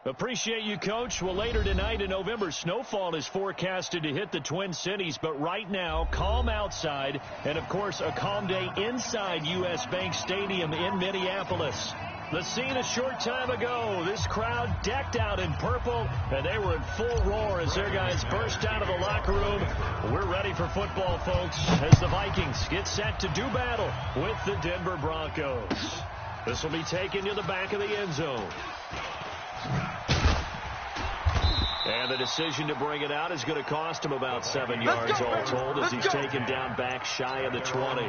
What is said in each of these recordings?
Appreciate you, Coach. Well, later tonight in November, snowfall is forecasted to hit the Twin Cities. But right now, calm outside. And, of course, a calm day inside U.S. Bank Stadium in Minneapolis. The scene a short time ago. This crowd decked out in purple, and they were in full roar as their guys burst out of the locker room. We're ready for football, folks, as the Vikings get set to do battle with the Denver Broncos. This will be taken to the back of the end zone. And the decision to bring it out is going to cost him about 7 yards all told as he's taken down back shy of the 20.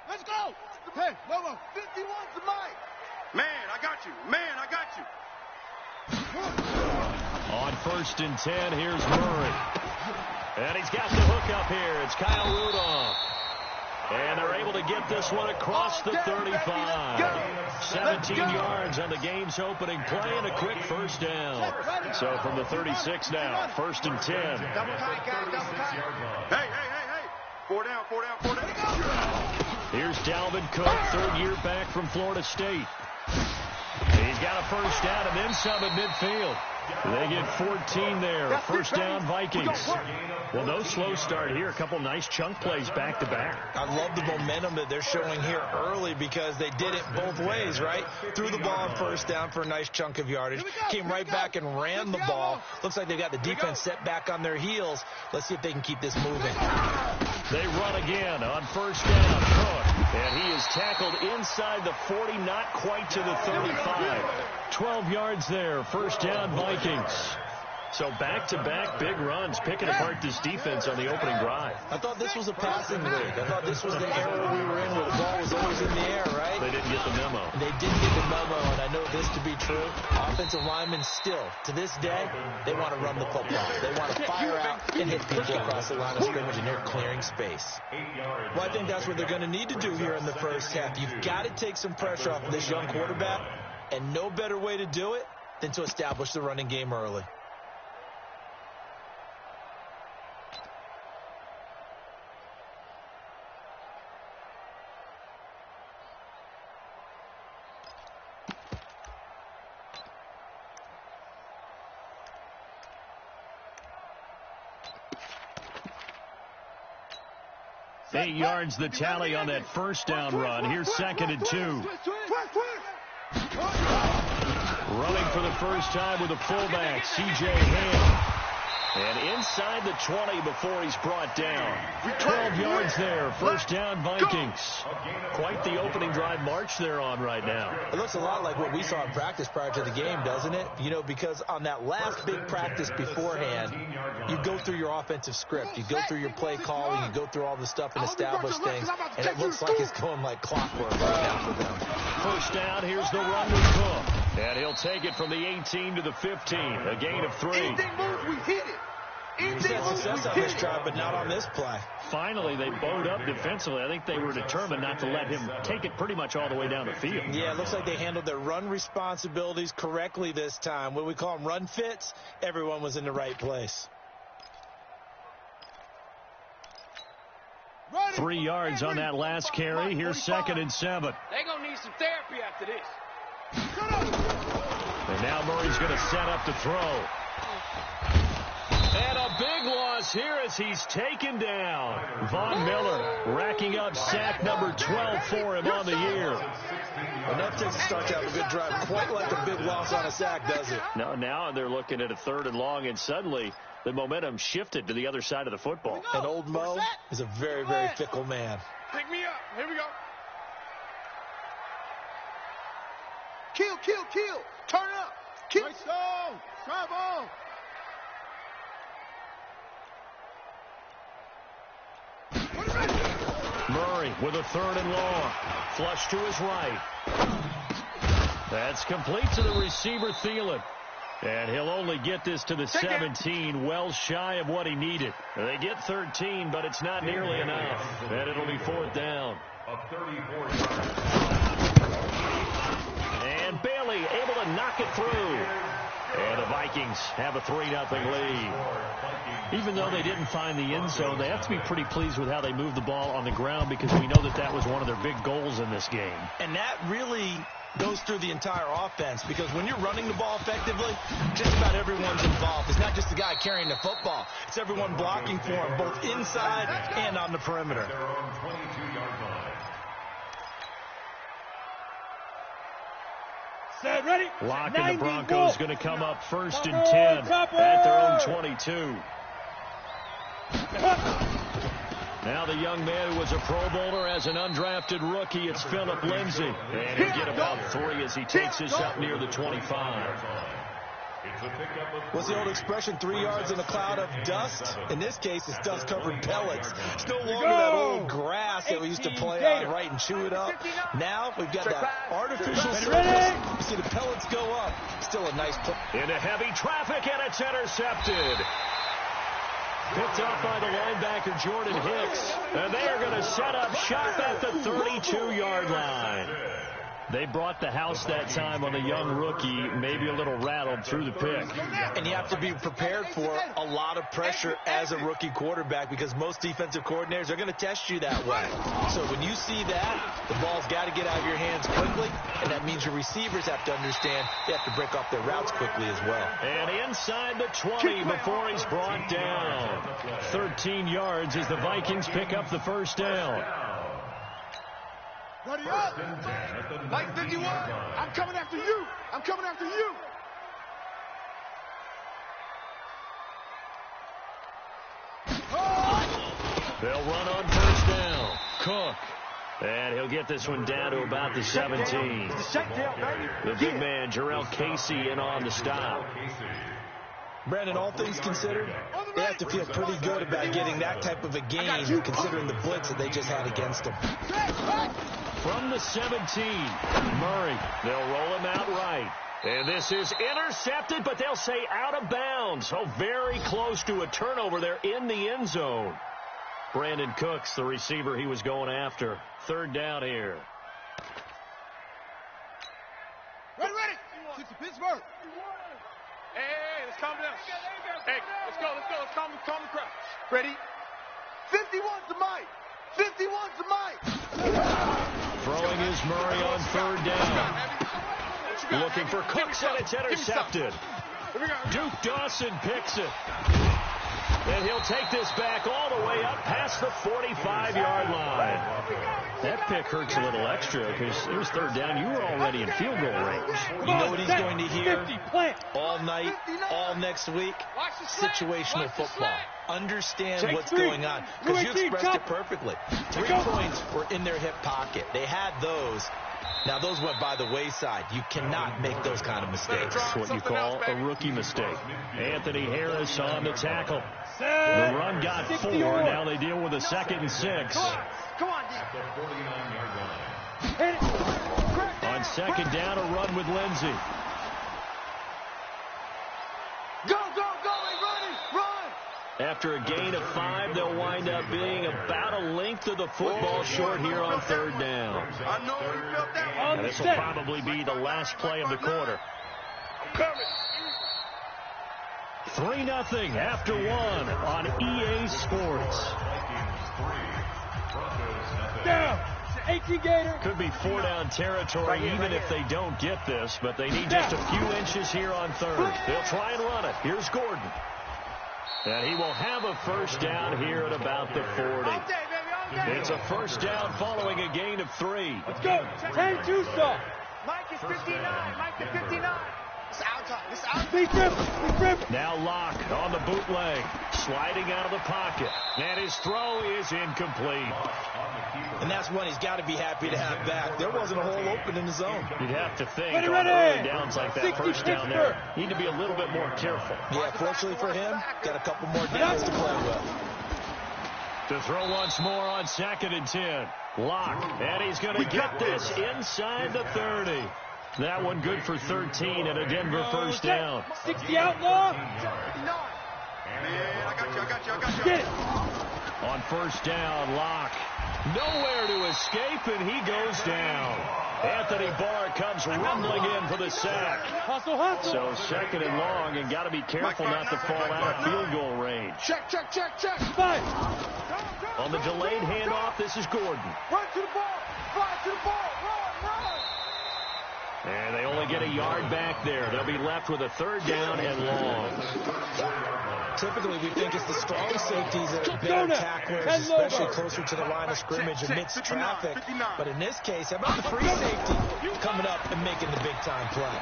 Let's go! Hey, Lobo, 51's the mic! Man, I got you. Man, I got you. On 1st and 10, here's Murray. And he's got the hook up here. It's Kyle Rudolph. And they're able to get this one across the 35. 17 yards on the game's opening play and a quick first down. So from the 36 now, 1st and 10. Double tight, guys, double tight. Hey. 4 down. Here's Dalvin Cook, third-year back from Florida State. He's got a first down and then some at midfield. They get 14 there. First down, Vikings. Well, no slow start here. A couple nice chunk plays back-to-back. I love the momentum that they're showing here early because they did it both ways, right? Threw the ball on first down for a nice chunk of yardage. Came right back and ran the ball. Looks like they've got the defense set back on their heels. Let's see if they can keep this moving. They run again on first down. Cook. And he is tackled inside the 40, not quite to the 35. 12 yards there. First down, Vikings. So back-to-back big runs, picking apart this defense on the opening drive. I thought this was a passing league. I thought this was the era we were in where the ball was always in the air, right? They didn't get the memo. They didn't get the memo, and I know this to be true. Offensive linemen still, to this day, they want to run the football. They want to fire out and hit people across the line of scrimmage, and they're clearing space. Well, I think that's what they're going to need to do here in the first half. You've got to take some pressure off of this young quarterback, and no better way to do it than to establish the running game early. Eight yards the tally on that first down run. Here's 2nd and 2. Running for the first time with a fullback, C.J. Ham. And inside the 20 before he's brought down. 12 yards there. First down, Vikings. Quite the opening drive march they're on right now. It looks a lot like what we saw in practice prior to the game, doesn't it? You know, because on that last big practice beforehand, you go through your offensive script. You go through your play calling. You go through all the stuff and establish things. And it looks like it's going like clockwork right now for them. First down, here's the run with Cook. And he'll take it from the 18 to the 15. A gain of 3. Anything moves, we hit it. He's had success on this drive, but not on this play. Finally, they bowed up defensively. I think they were determined not to let him take it pretty much all the way down the field. Yeah, it looks like they handled their run responsibilities correctly this time. What we call them run fits, everyone was in the right place. 3 yards on that last carry. Here's 2nd and 7. They're going to need some therapy after this. And now Murray's going to set up to throw. And a big loss here as he's taken down. Von Miller racking up sack number 12 for him on the year. Enough takes a start to have a good drive. Quite like a big loss on a sack, does it? No, now they're looking at a 3rd and long, and suddenly the momentum shifted to the other side of the football. And old Mo is a very, very fickle man. Pick me up. Here we go. Kill. Turn up. Kill. Drive on. Murray with a 3rd and long. Flush to his right. That's complete to the receiver, Thielen. And he'll only get this to the 17, well shy of what he needed. They get 13, but it's not nearly enough. And it'll be 4th down. And Bailey able to knock it through. And the Vikings have a 3-0 lead. Even though they didn't find the end zone, they have to be pretty pleased with how they moved the ball on the ground, because we know that that was one of their big goals in this game. And that really goes through the entire offense, because when you're running the ball effectively, just about everyone's involved. It's not just the guy carrying the football. It's everyone blocking for him, both inside and on the perimeter. Set, ready? Lock and the Broncos going to come up 1st and 10 at their own 22. Now the young man who was a Pro Bowler as an undrafted rookie, it's Phillip Lindsay. And he'll get about 3 as he takes this up near the 25. What's the old expression, 3 yards in a cloud of dust? In this case, it's dust-covered pellets. It's no longer that old grass that we used to play on, right, and chew it up. Now we've got that artificial surface. You see the pellets go up. Still a nice play. Into heavy traffic, and it's intercepted. Picked up by the linebacker, Jordan Hicks. And they are going to set up shop at the 32-yard line. They brought the house that time on the young rookie, maybe a little rattled through the pick. And you have to be prepared for a lot of pressure as a rookie quarterback, because most defensive coordinators are going to test you that way. So when you see that, the ball's got to get out of your hands quickly, and that means your receivers have to understand they have to break off their routes quickly as well. And inside the 20 before he's brought down. 13 yards as the Vikings pick up the first down. Ready up. Mike 51. I'm coming after you. I'm coming after you. They'll run on first down. Cook. And he'll get this one down to about the 17. The big man, Jarrell Casey, in on the stop. Brandon, all things considered, they have to feel pretty good about getting that type of a game, considering the blitz that they just had against them. From the 17, Murray. They'll roll him out right. And this is intercepted, but they'll say out of bounds. Oh, very close to a turnover there in the end zone. Brandon Cooks, the receiver he was going after. 3rd down here. Ready. Get to Pittsburgh. Hey, let's calm down. Hey, let's go. Let's calm the crowd. Ready? 51 to Mike. 51 to Mike. Throwing is Murray on 3rd down. Looking for Cooks, and it's intercepted. Duke Dawson picks it. And he'll take this back all the way up past the 45-yard line. That pick hurts a little extra because it was 3rd down. You were already in field goal range. You know what he's going to hear all night, all next week? Situational football. Understand what's going on, because you expressed it perfectly. 3 points were in their hip pocket. They had those. Now, those went by the wayside. You cannot make those kind of mistakes. That's what you call a rookie mistake. Anthony Harris on the tackle. The run got 4. Now they deal with a 2nd and 6. Come on, On 2nd down, a run with Lindsay. Go, run! After a gain of 5, they'll wind up being about a length of the football short here on 3rd down. I know you felt that one. And this will probably be the last play of the quarter. 3-0 after 1 on EA Sports. Down. 18 Gator. Could be 4-down territory even if they don't get this, but they need just a few inches here on 3rd. They'll try and run it. Here's Gordon. And he will have a first down here at about the 40. It's a first down following a gain of 3. Let's go. 10-2 stop. Mike is 59. Mike is 59. It's outside. It's outside. Big grip. Now Locke on the bootleg, sliding out of the pocket. And his throw is incomplete. And that's one he's got to be happy to have back. There wasn't a hole open in the zone. You'd have to think Ready. on early downs like that first down there, need to be a little bit more careful. Yeah, fortunately for him, got a couple more downs to play with. To throw once more on 2nd and 10. Locke, and he's going to get this inside the 30. That one good for 13 and a Denver first down. 60 outlaw. Yeah, I got you. Get it. On first down, Locke. Nowhere to escape, and he goes down. Anthony Barr comes rumbling in for the sack. So second and long, and got to be careful not to fall out of field goal range. Check. On the delayed handoff, this is Gordon. Run to the ball. Fly to the ball. Run. And they only get a yard back there. They'll be left with a third down and long. Typically, we think it's the strong safeties that are better tacklers, especially closer to the line of scrimmage amidst traffic. But in this case, how about the free safety coming up and making the big-time play?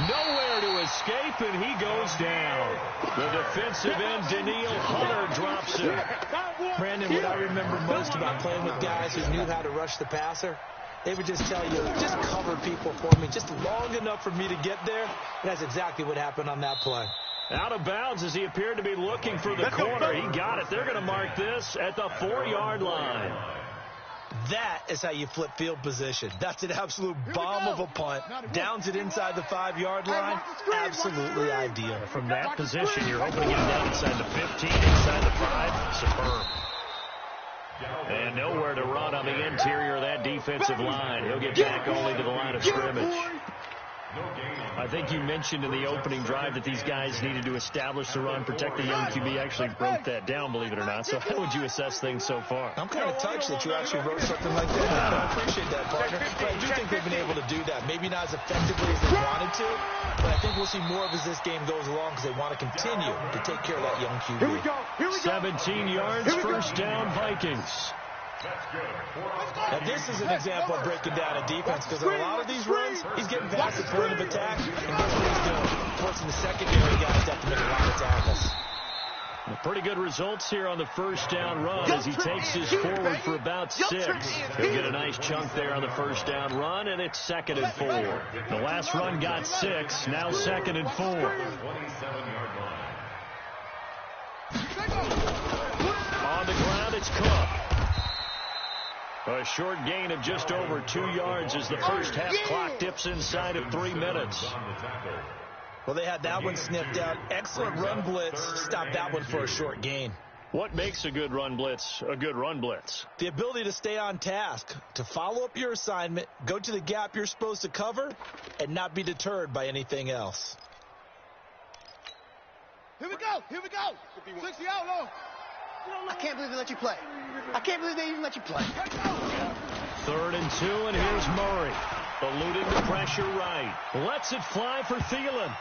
Nowhere to escape, and he goes down. The defensive end, Daniil Hunter, drops it. Brandon, what I remember most about playing with guys who knew how to rush the passer, they would just tell you, just cover people for me, just long enough for me to get there. And that's exactly what happened on that play. Out of bounds as he appeared to be looking for the corner. He got it. They're going to mark this at the 4-yard line. That is how you flip field position. That's an absolute bomb of a punt. Downs it inside the 5-yard line. Absolutely ideal. From that position, you're hoping to get down inside the 15, inside the 5. Superb. And nowhere to run on the interior of that defensive line. He'll get back only to the line of scrimmage. I think you mentioned in the opening drive that these guys needed to establish the run, protect the young QB. Actually wrote that down, believe it or not. So how would you assess things so far? I'm kind of touched that you actually wrote something like that. I appreciate that, partner. But I do think they've been able to do that. Maybe not as effectively as they wanted to, but I think we'll see more of as this game goes along because they want to continue to take care of that young QB. Here we go. 17 yards, first down, Vikings. Now, this is an example of breaking down a defense because on a lot of these runs, he's getting past the point of attack, and guess what he's doing? Forcing the secondary guys to have to make a lot of tackles. Pretty good results here on the first down run as he takes his forward for about 6. He'll get a nice chunk there on the first down run, and it's 2nd and 4. The last run got 6, now 2nd and 4. On the ground, it's Cook. A short gain of just over 2 yards as the first half clock dips inside of 3 minutes. Well, they had that one sniffed out. Excellent run blitz. Stopped that one for a short gain. What makes a good run blitz a good run blitz? The ability to stay on task, to follow up your assignment, go to the gap you're supposed to cover, and not be deterred by anything else. Here we go. 60 out low. I can't believe they let you play. I can't believe they even let you play. 3rd and 2, and here's Murray. Eluding the pressure right. Lets it fly for Thielen.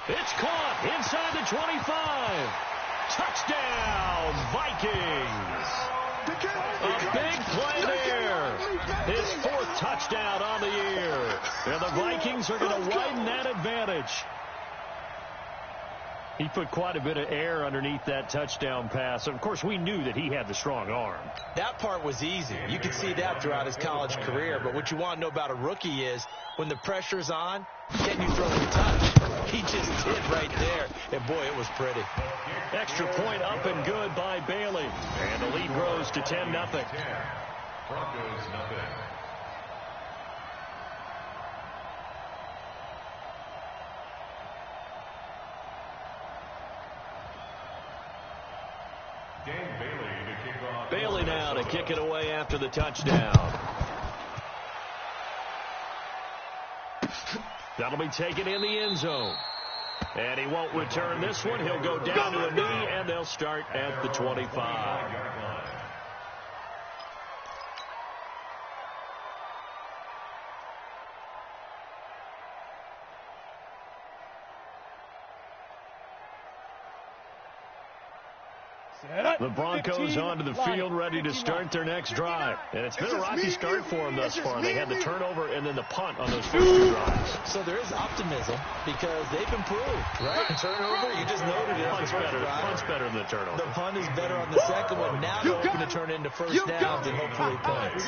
It's caught inside the 25. Touchdown, Vikings. A big play there. His 4th touchdown on the year. And the Vikings are going to widen that advantage. He put quite a bit of air underneath that touchdown pass. Of course, we knew that he had the strong arm. That part was easy. You could see that throughout his college career. But what you want to know about a rookie is when the pressure's on, can you throw a touch? He just did right there. And, boy, it was pretty. Extra point up and good by Bailey. And the lead grows to 10-0. Broncos nothing. Bailey now to kick it away after the touchdown. That'll be taken in the end zone. And he won't return this one. He'll go down to a knee, and they'll start at the 25. The Broncos onto the field, ready to start their next drive. And it's been a rocky start for them thus far. They had the turnover and then the punt on those first 2 drives. So there is optimism because they've improved, right? Turnover, you just noted it. Punt's better than the turnover. The punt is better on the second one. Now they're hoping to turn into first downs and hopefully punts.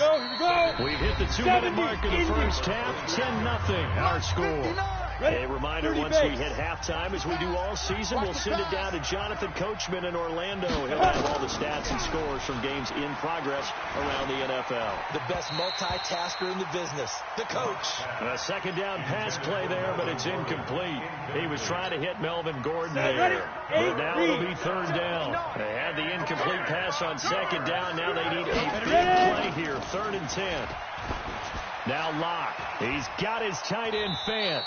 We've hit the 2-minute mark of the first half. 10-0 our score. A reminder, once we hit halftime, as we do all season, we'll send it down to Jonathan Coachman in Orlando. He'll have all the stats and scores from games in progress around the NFL. The best multitasker in the business, the coach. A second down pass play there, but it's incomplete. He was trying to hit Melvin Gordon there. But now it'll be third down. They had the incomplete pass on second down. Now they need a big play here, 3rd and 10. Now Locke. He's got his tight end Fant.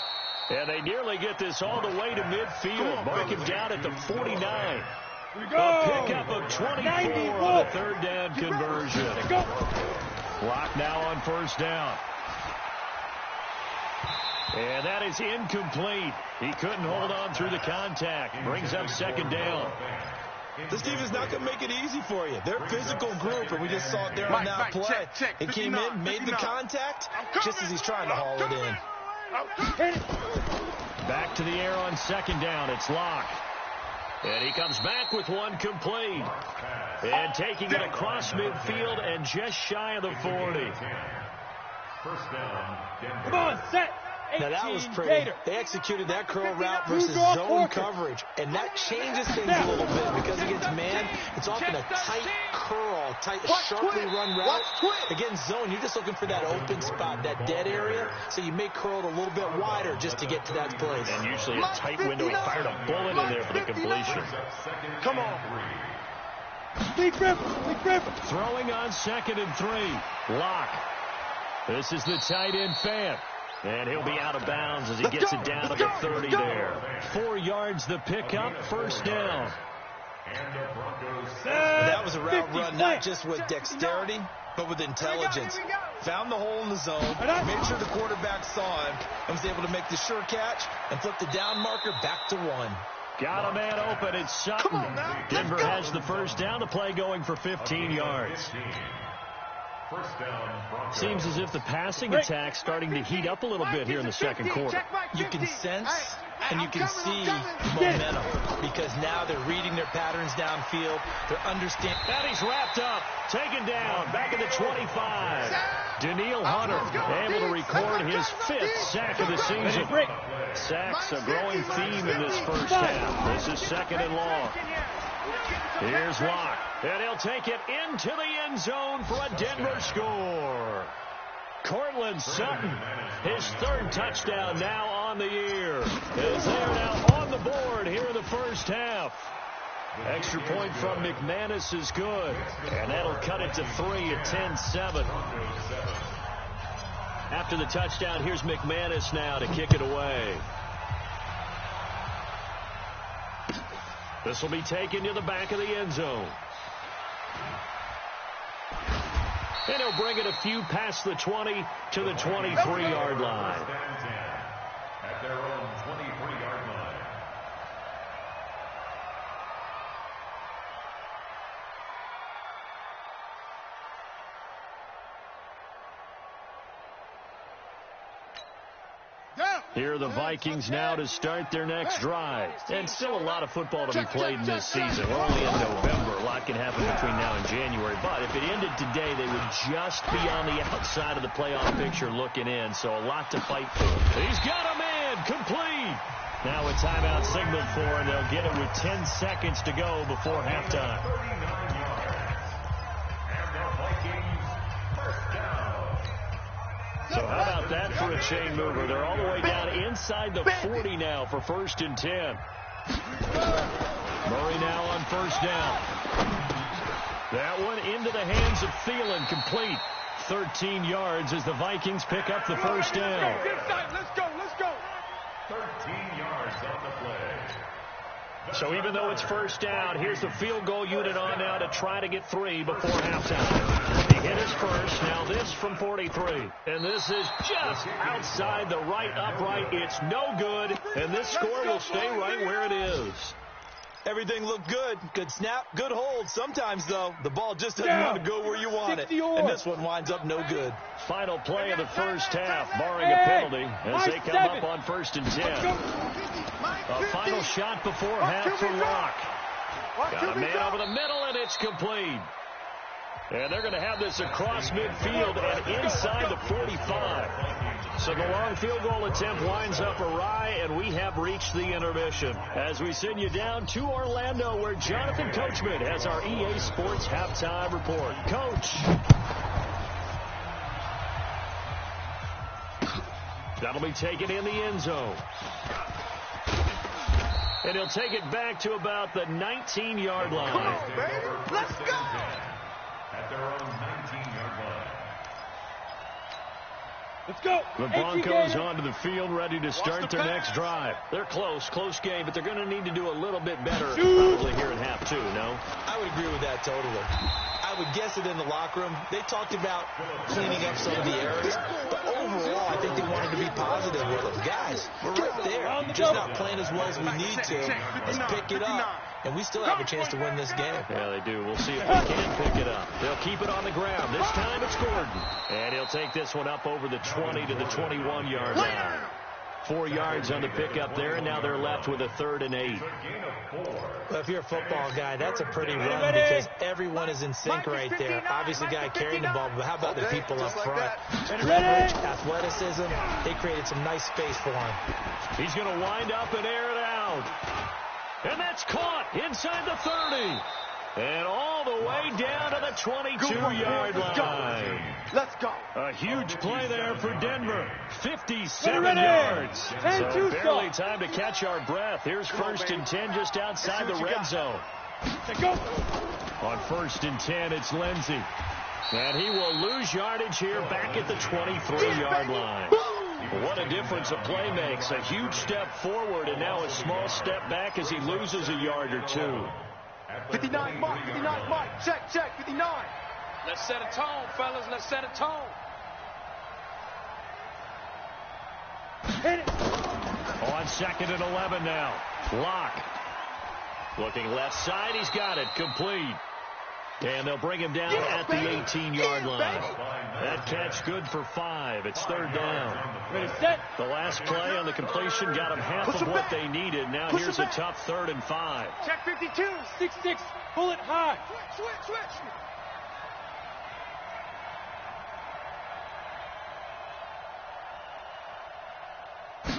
And they nearly get this all the way to midfield. Mark him down at the 49. A pickup of 24 on the third down conversion. Locke now on first down. And that is incomplete. He couldn't hold on through the contact. Brings up second down. This defense is not going to make it easy for you. They're a physical group, and we just saw it there on that play. He came in, made the contact, just as he's trying to haul it in. Back to the air on second down. It's Locke. And he comes back with one complete. And taking it across midfield and just shy of the 40. First down, Denver. Come on, set. Now that was pretty. They executed that curl route versus zone coverage, and that changes things a little bit because against man, it's often a tight curl, sharply run route. Against zone, you're just looking for that open spot, that dead area, so you may curl it a little bit wider just to get to that place. And usually a tight window. He fired a bullet in there for the completion. Come on. Big rip. Throwing on 2nd and 3. Locke. This is the tight end Fant. And he'll be out of bounds as he gets it down to the 30 there. 4 yards the pickup, first down. That was a route run not just with dexterity, but with intelligence. Found the hole in the zone, made sure the quarterback saw him, and was able to make the sure catch and flip the down marker back to 1. Got a man open. It's Sutton. Denver has the first down. The play going for 15 yards. Seems as if the passing attack's starting to heat up a little bit here in the second quarter. You can sense and you can see momentum because now they're reading their patterns downfield. They're understanding. And he's wrapped up, taken down, back at the 25. Daniil Hunter able to record his 5th sack of the season. Sacks a growing theme in this first half. This is 2nd and long. Here's Locke, and he'll take it into the end zone for a Denver score. Cortland Sutton, his 3rd touchdown now on the year, as they are now on the board here in the first half. Extra point from McManus is good, and that'll cut it to 3 at 10-7. After the touchdown, here's McManus now to kick it away. This will be taken to the back of the end zone. And he'll bring it a few past the 20 to the 23-yard line. At their own 23-yard line. Here are the Vikings now to start their next drive. And still a lot of football to be played in this season. We're only in November. A lot can happen between now and January. But if it ended today, they would just be on the outside of the playoff picture looking in. So a lot to fight for. He's got a man complete. Now a timeout signaled for, and they'll get it with 10 seconds to go before halftime. So how about that for a chain mover? They're all the way down inside the 40 now for 1st and 10. Murray now on first down. That one into the hands of Thielen, complete. 13 yards as the Vikings pick up the first down. Let's go. 13 yards on the play. So even though it's first down, here's the field goal unit on now to try to get 3 before halftime. He hit his first. Now this from 43. And this is just outside the right upright. It's no good. And this score will stay right where it is. Everything looked good. Good snap, good hold. Sometimes, though, the ball just doesn't want to go where you want it. And this one winds up no good. Final play of the first half, barring a penalty, as they come up on 1st and 10. A final shot before half for Locke. Got a man over the middle, and it's complete. And they're going to have this across midfield and inside the 45. So the long field goal attempt winds up awry, and we have reached the intermission. As we send you down to Orlando, where Jonathan Coachman has our EA Sports halftime report. Coach. That'll be taken in the end zone. And he'll take it back to about the 19-yard line. Come on, baby. Let's go. At their own 19-yard line. Let's go. The Broncos onto the field, ready to start their next drive. They're close game, but they're going to need to do a little bit better probably here in half two, no? I would agree with that totally. I would guess it in the locker room. They talked about cleaning up some of the errors, but overall, I think they wanted to be positive with them. Guys, we're right there. Just not playing as well as we need to. Let's pick it up. And we still have a chance to win this game. Yeah, they do. We'll see if they can pick it up. They'll keep it on the ground. This time it's Gordon. And he'll take this one up over the 20 to the 21-yard line. 4 yards on the pickup there, and now they're left with a 3rd and 8. Well, if you're a football guy, that's a pretty run because everyone is in sync right there. Obviously, guy carrying the ball, but how about the people up front? Leverage, athleticism, they created some nice space for him. He's going to wind up and air it out. And that's caught inside the 30. And all the way down to the 22-yard line. Let's go. A huge play there for Denver. 57 yards. So barely time to catch our breath. Here's 1st and 10 just outside the red zone. Let's go. On 1st and 10, it's Lindsey. And he will lose yardage here back at the 23-yard line. What a difference a play makes. A huge step forward and now a small step back as he loses a yard or two. 59 mark, 59 mark. Check, 59. Let's set a tone, fellas. Let's set a tone. Hit it. On 2nd and 11 now. Lock. Looking left side. He's got it. Complete. And they'll bring him down at the 18-yard line. That catch good for 5. It's 3rd down. Ready, set. The last play on the completion got them half of what they needed. Now here's a tough 3rd and 5. Check 52. 6-6. Pull it high. Switch.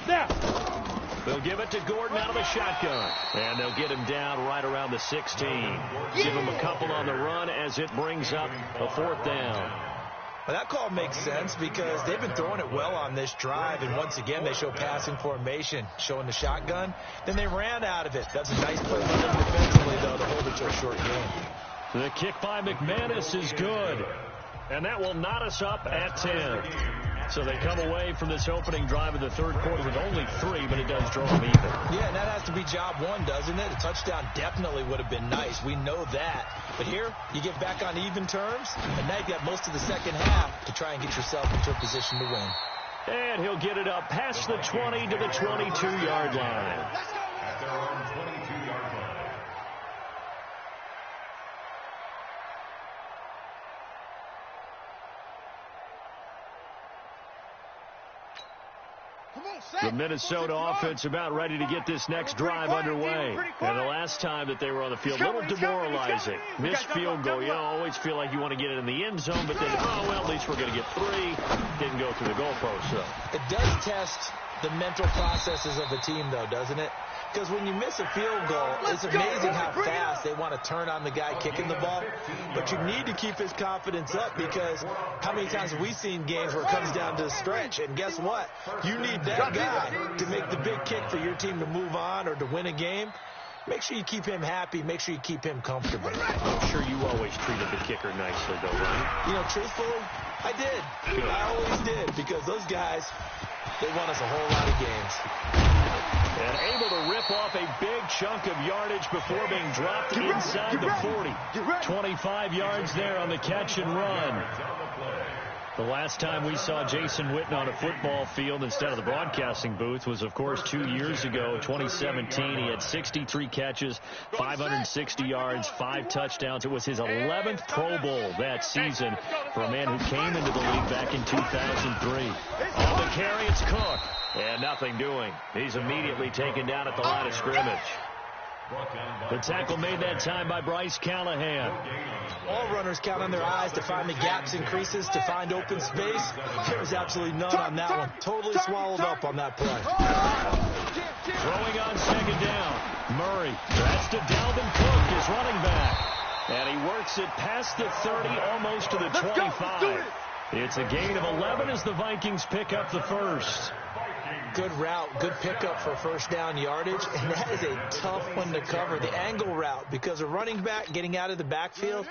Snap. They'll give it to Gordon out of the shotgun. And they'll get him down right around the 16. Give him a couple on the run as it brings up a 4th down. Well, that call makes sense because they've been throwing it well on this drive, and once again, they show passing formation, showing the shotgun. Then they ran out of it. That's a nice play by them defensively, though, to hold it to a short game. The kick by McManus is good, and that will knot us up at 10. So they come away from this opening drive of the 3rd quarter with only 3, but it does draw them even. Yeah, and that has to be job 1, doesn't it? A touchdown definitely would have been nice. We know that. But here, you get back on even terms, and now you've got most of the second half to try and get yourself into a position to win. And he'll get it up past the 20 to the 22-yard line. At their own 22-yard line. The Minnesota offense about ready to get this next drive underway. And the last time that they were on the field, a little demoralizing. Missed field goal. You always feel like you want to get it in the end zone, but then, at least we're going to get 3. Didn't go through the goalpost, though. It does test the mental processes of the team, though, doesn't it? Because when you miss a field goal, it's amazing how fast they want to turn on the guy kicking the ball. But you need to keep his confidence up because how many times have we seen games where it comes down to the stretch? And guess what? You need that guy to make the big kick for your team to move on or to win a game. Make sure you keep him happy. Make sure you keep him comfortable. I'm sure you always treated the kicker nicely, though, right? You know, truthfully, I did. Good. I always did because those guys, they won us a whole lot of games. And able to rip off a big chunk of yardage before being dropped inside the 40. 25 yards there on the catch and run. The last time we saw Jason Witten on a football field instead of the broadcasting booth was, of course, 2 years ago, 2017. He had 63 catches, 560 yards, 5 touchdowns. It was his 11th Pro Bowl that season for a man who came into the league back in 2003. On the carry, it's Cook. And nothing doing. He's immediately taken down at the line of scrimmage. The tackle made that time by Bryce Callahan. All runners count on their eyes to find the gaps and creases, to find open space. There was absolutely none on that one. Totally swallowed up on that play. Throwing on second down. Murray. That's to Dalvin Cook, his running back. And he works it past the 30, almost to the 25. It's a gain of 11 as the Vikings pick up the first. Good route, good pickup for first down yardage, and that is a tough one to cover, the angle route, because a running back getting out of the backfield,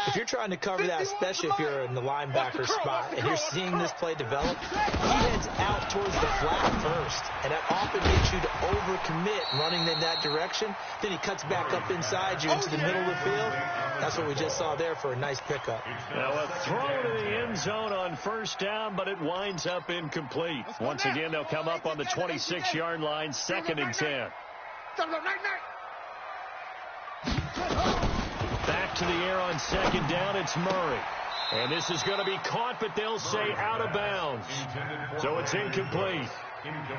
if you're trying to cover that, especially if you're in the linebacker spot, and you're seeing this play develop, he heads out towards the flat first, and that often gets you to overcommit running in that direction. Then he cuts back up inside you into the middle of the field. That's what we just saw there for a nice pickup. Now a throw to the end zone on first down, but it winds up incomplete. Once again, they'll come up on the 26-yard line, 2nd and 10. Back to the air on second down, it's Murray. And this is going to be caught, but they'll say out of bounds. So it's incomplete.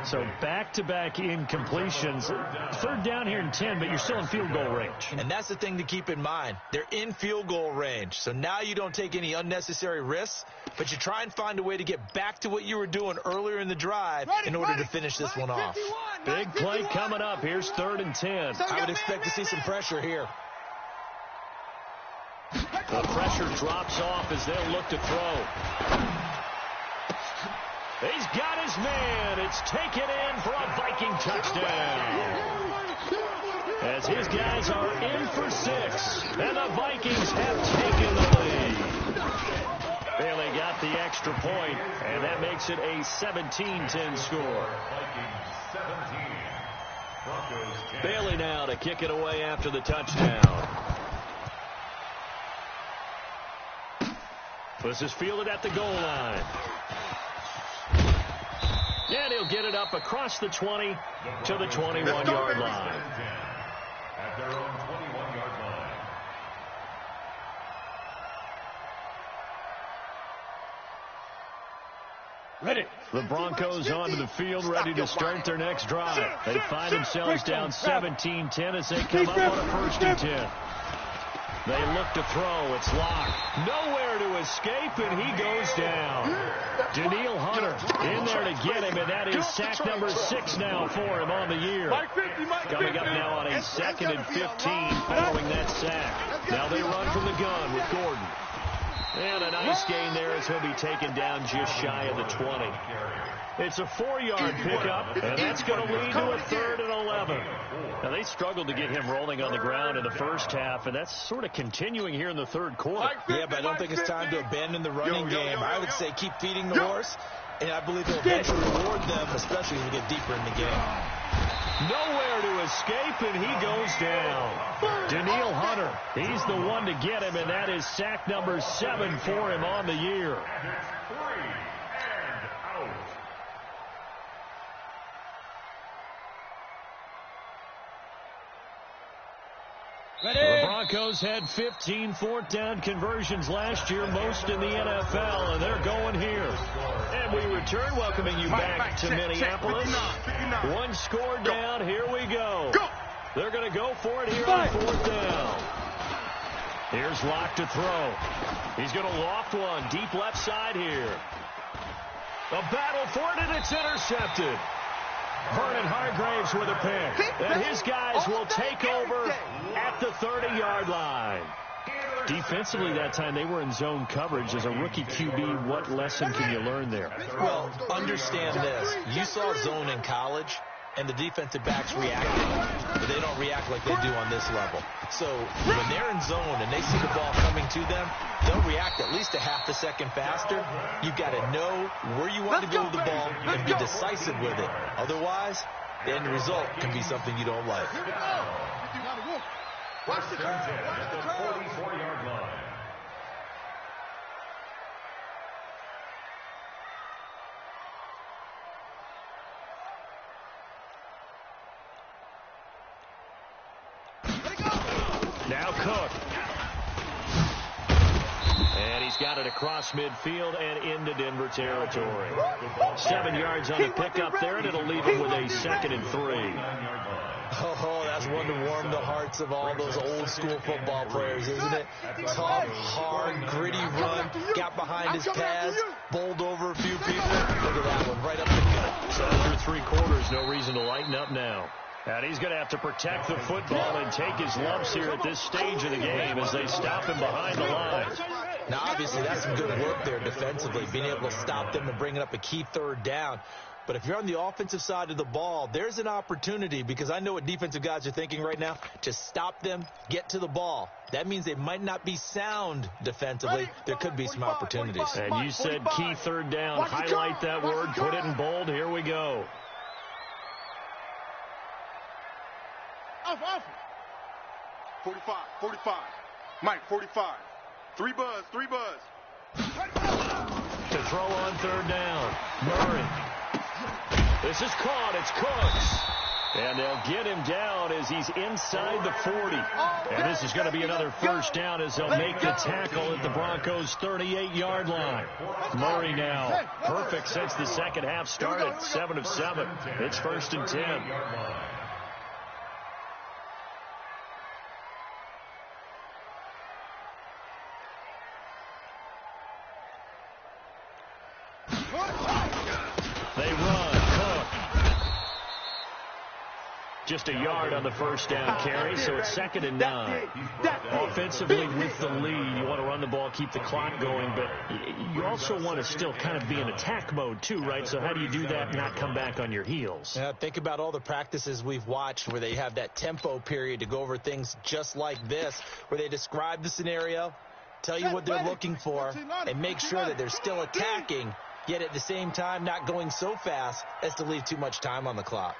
So back-to-back incompletions. 3rd down here and 10, but you're still in field goal range. And that's the thing to keep in mind. They're in field goal range. So now you don't take any unnecessary risks, but you try and find a way to get back to what you were doing earlier in the drive in order to finish this one off. Big play coming up. Here's 3rd and 10. I would expect to see some pressure here. The pressure drops off as they'll look to throw. He's got his man. It's taken in for a Viking touchdown. As his guys are in for 6, and the Vikings have taken the lead. Bailey got the extra point, and that makes it a 17-10 score. Bailey now to kick it away after the touchdown. This is fielded at the goal line. And he'll get it up across the 20 to the 21-yard line. At their own 21-yard line. Ready. The Broncos onto the field, ready to start their next drive. They find themselves down 17-10 as they come up on a 1st and 10. They look to throw. It's locked. Nowhere to escape, and he goes down. Daniil Hunter in there to get him, and that is sack number 6 now for him on the year. Coming up now on a 2nd and 15 following that sack. Now they run from the gun with Gordon. And a nice gain there as he'll be taken down just shy of the 20. It's a 4-yard pickup, and that's going to lead to a 3rd and 11. Now, they struggled to get him rolling on the ground in the first half, and that's sort of continuing here in the 3rd quarter. Yeah, but I don't think it's time to abandon the running game. I would say keep feeding the horse, and I believe he'll eventually reward them, especially as we get deeper in the game. Nowhere to escape, and he goes down. Daniil Hunter, he's the one to get him, and that is sack number 7 for him on the year. The Broncos had 15 4th down conversions last year, most in the NFL, and they're going here. And we return, welcoming you back to Minneapolis. 1 score down, here we go. They're going to go for it here on 4th down. Here's Locke to throw. He's going to loft one, deep left side here. A battle for it, and it's intercepted. Vernon Hargraves with a pick. And his guys will take over at the 30-yard line. Defensively that time, they were in zone coverage. As a rookie QB, what lesson can you learn there? Well, understand this. You saw zone in college, and the defensive backs reacted, but they don't react like they do on this level. So when they're in zone and they see the ball coming to them, they'll react at least a half a second faster. You've got to know where you want to go with the ball and be decisive with it. Otherwise, the end result can be something you don't like. Watch the curve. At the 44-yard line. Now Cook. And he's got it across midfield and into Denver territory. 7 yards on the pickup there, and it'll leave him with a 2nd and 3. Oh, that's one to warm the hearts of all those old school football players, isn't it? Tough, hard, gritty run, got behind his pads, bowled over a few people. Look at that one, right up the gut. So after 3 quarters, no reason to lighten up now. And he's going to have to protect the football and take his lumps here at this stage of the game as they stop him behind the line. Now, obviously, that's some good work there defensively, being able to stop them and bringing up a key 3rd down. But if you're on the offensive side of the ball, there's an opportunity, because I know what defensive guys are thinking right now, to stop them, get to the ball. That means they might not be sound defensively. There could be some opportunities. And you said key 3rd down. Highlight that word, put it in bold. Here we go. Off. 45. Mike, 45. 3 buzz. To throw on 3rd down. Murray. This is caught. It's Cooks. And they'll get him down as he's inside the 40. And this is going to be another 1st down as they'll make the tackle at the Broncos' 38-yard line. Murray now perfect since the second half started. 7 of 7. It's 1st and 10. They run. Cook. Just a yard on the 1st down carry, so it's 2nd and 9. Offensively with the lead, you want to run the ball, keep the clock going, but you also want to still kind of be in attack mode too, right? So how do you do that and not come back on your heels? Yeah, think about all the practices we've watched where they have that tempo period to go over things just like this, where they describe the scenario, tell you what they're looking for, and make sure that they're still attacking, yet at the same time not going so fast as to leave too much time on the clock.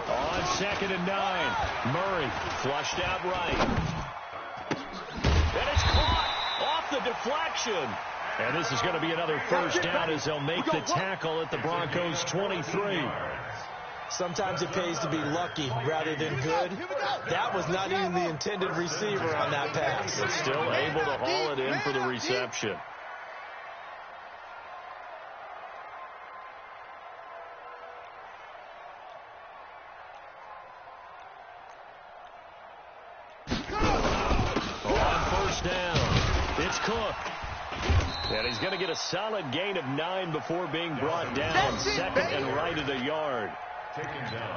On 2nd and 9, Murray flushed out right. And it's caught off the deflection. And this is going to be another 1st down as they'll make the tackle at the Broncos' 23. Sometimes it pays to be lucky rather than good. That was not even the intended receiver on that pass. But still able to haul it in for the reception. On 1st down, it's Cook. And he's going to get a solid gain of 9 before being brought down. 2nd and right at a yard.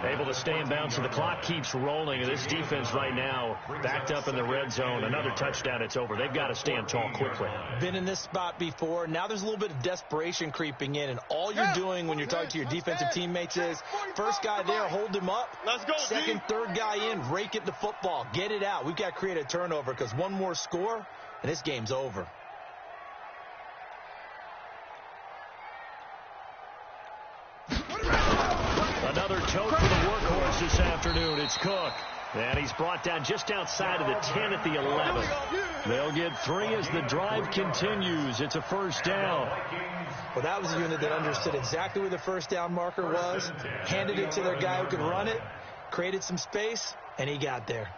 Able to stay in bounds, so the clock keeps rolling. And this defense right now backed up in the red zone. Another touchdown, it's over. They've got to stand tall quickly. Been in this spot before. Now there's a little bit of desperation creeping in, and all you're doing when you're talking to your defensive teammates is, first guy there, hold him up. Let's go, 2nd, 3rd guy in, rake it to football. Get it out. We've got to create a turnover, because one more score, and this game's over. Another tote for the workhorse this afternoon. It's Cook. And he's brought down just outside of the 10 at the 11. They'll get 3 as the drive continues. It's a 1st down. Well, that was a unit that understood exactly where the 1st down marker was, handed it to their guy who could run it, created some space, and he got there.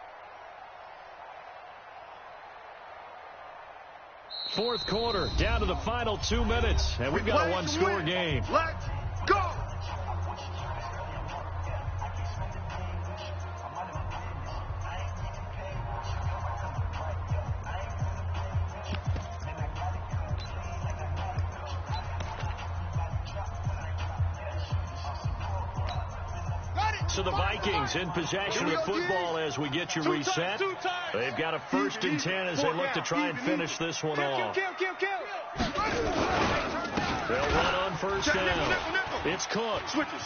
4th quarter, down to the final 2 minutes. And we've got a 1-score game. Let's go. So the Vikings in possession of the football as we get you reset. They've got a 1st and 10 as they look to try and finish this one off. They'll run on 1st down. It's Cook. Switch it.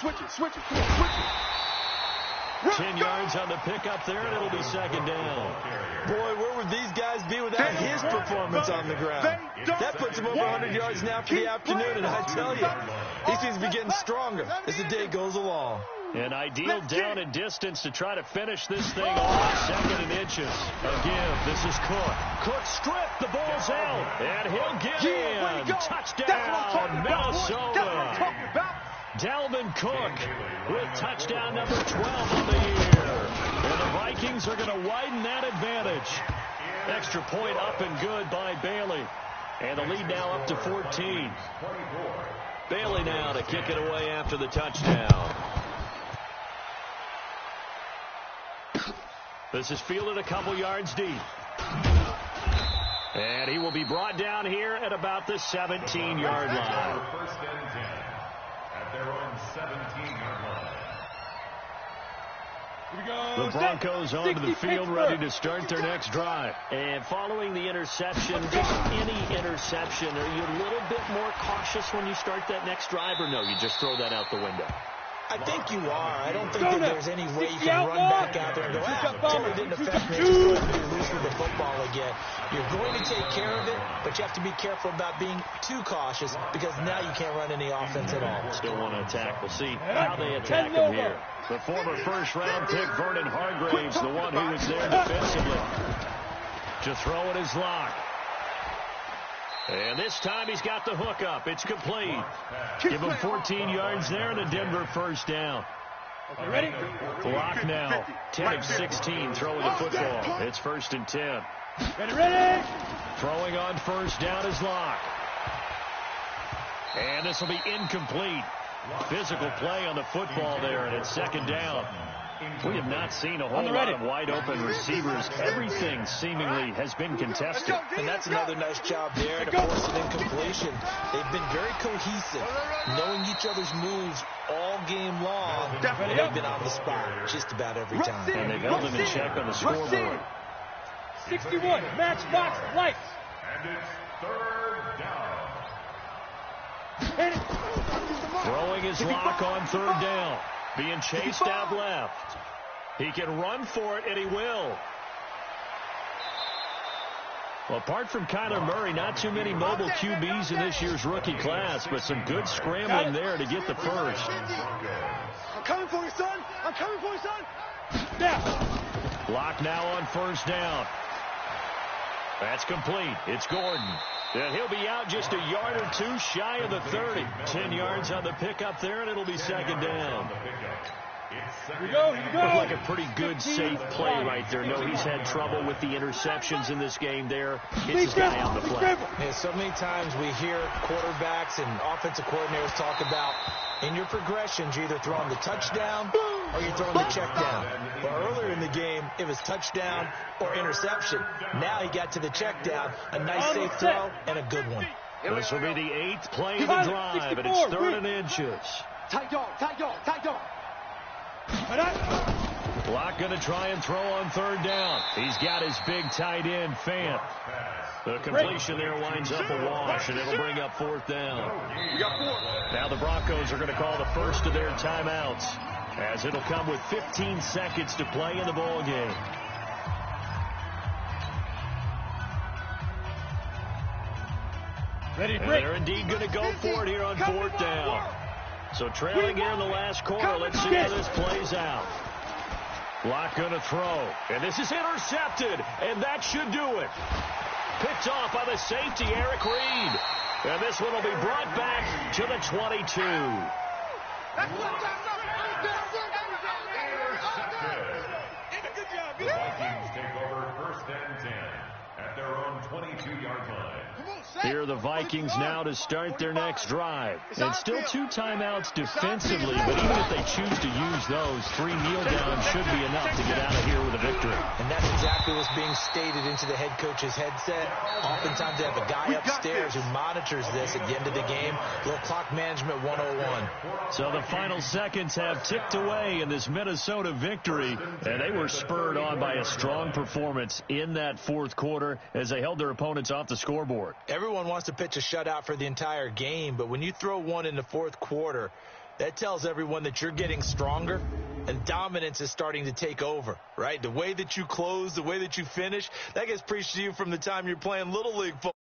10 yards on the pickup there, and it'll be 2nd down. Boy, where would these guys be without his performance on the ground? That puts him over 100 yards now for the afternoon, and I tell you, he seems to be getting stronger as the day goes along. An ideal down and distance to try to finish this thing off. 2nd and inches. Again, this is Cook. Cook stripped. The ball's out. And he'll get in. Touchdown, Minnesota. Dalvin Cook with touchdown number 12 on the year. And the Vikings are going to widen that advantage. Extra point up and good by Bailey. And the lead now up to 14. Bailey now to kick it away after the touchdown. This is fielded a couple yards deep. And he will be brought down here at about the 17-yard line. First and 10 at their own 17-yard line. The Broncos onto the field ready to start their next drive. And following the interception, any interception, are you a little bit more cautious when you start that next drive, or no, you just throw that out the window? I think you are. I don't think that there's any way you can run back out there and go, Terry didn't affect me, just go ahead and be loose with the football again. You're going to take care of it, but you have to be careful about being too cautious because now you can't run any offense at all. Still want to attack. We'll see how they attack him here. The former first-round pick, Vernon Hargraves, the one who was there defensively. To throw it is Locke. And this time he's got the hook up. It's complete. Give him 14 yards there and a Denver first down. Okay, ready? Locke now, 10 of 16 throwing the football. It's 1st and 10. Ready? Throwing on first down is Locke. And this will be incomplete. Physical play on the football there, and it's 2nd down. We have not seen a whole lot of wide-open receivers. Everything seemingly has been contested. And that's another nice job there to force an incompletion. They've been very cohesive, knowing each other's moves all game long. They've been on the spot just about every time. And they've held them in check on the scoreboard. 61, matchbox lights. And it's 3rd down. Throwing his Locke on 3rd down. Being chased out left. He can run for it, and he will. Well, apart from Kyler Murray, not too many mobile QBs in this year's rookie class, but some good scrambling there to get the first. I'm coming for you, son. I'm coming for you, son. Now. Locke now on 1st down. That's complete. It's Gordon. And he'll be out just a yard or two shy of the 30. 10 yards on the pickup there, and it'll be 2nd down. Here we go. Looked like a pretty good, safe play right there. No, he's had trouble with the interceptions in this game there. Hits his guy on the flat. Yeah, so many times we hear quarterbacks and offensive coordinators talk about in your progressions, you're either throwing the touchdown or you're throwing the check down. Well, earlier in the game, it was touchdown or interception. Now he got to the check down, a nice safe throw, and a good one. This will be the 8th play of the drive, and it's 3rd and inches. Tight dog, tight dog, tight dog. Locke going to try and throw on 3rd down. He's got his big tight end, Fant. The completion there winds up a wash, and it'll bring up 4th down. Now the Broncos are going to call the first of their timeouts, as it'll come with 15 seconds to play in the ball game. Ready, and they're indeed going to go for it here on 4th down. So trailing here in the last quarter, let's see how this plays out. Locke going to throw, and this is intercepted, and that should do it. Picked off by the safety, Eric Reed. And this one will be brought back to the 22. The Vikings take over 1st and 10 at their own 22-yard line. Here the Vikings now to start their next drive. And still 2 timeouts defensively, but even if they choose to use those, 3 kneel downs should be enough to get out of here with a victory. And that's exactly what's being stated into the head coach's headset. Oftentimes they have a guy upstairs who monitors this at the end of the game. Little clock management 101. So the final seconds have ticked away in this Minnesota victory, and they were spurred on by a strong performance in that 4th quarter as they held their opponents off the scoreboard. Everyone wants to pitch a shutout for the entire game, but when you throw one in the 4th quarter, that tells everyone that you're getting stronger and dominance is starting to take over, right? The way that you close, the way that you finish, that gets preached to you from the time you're playing Little League football.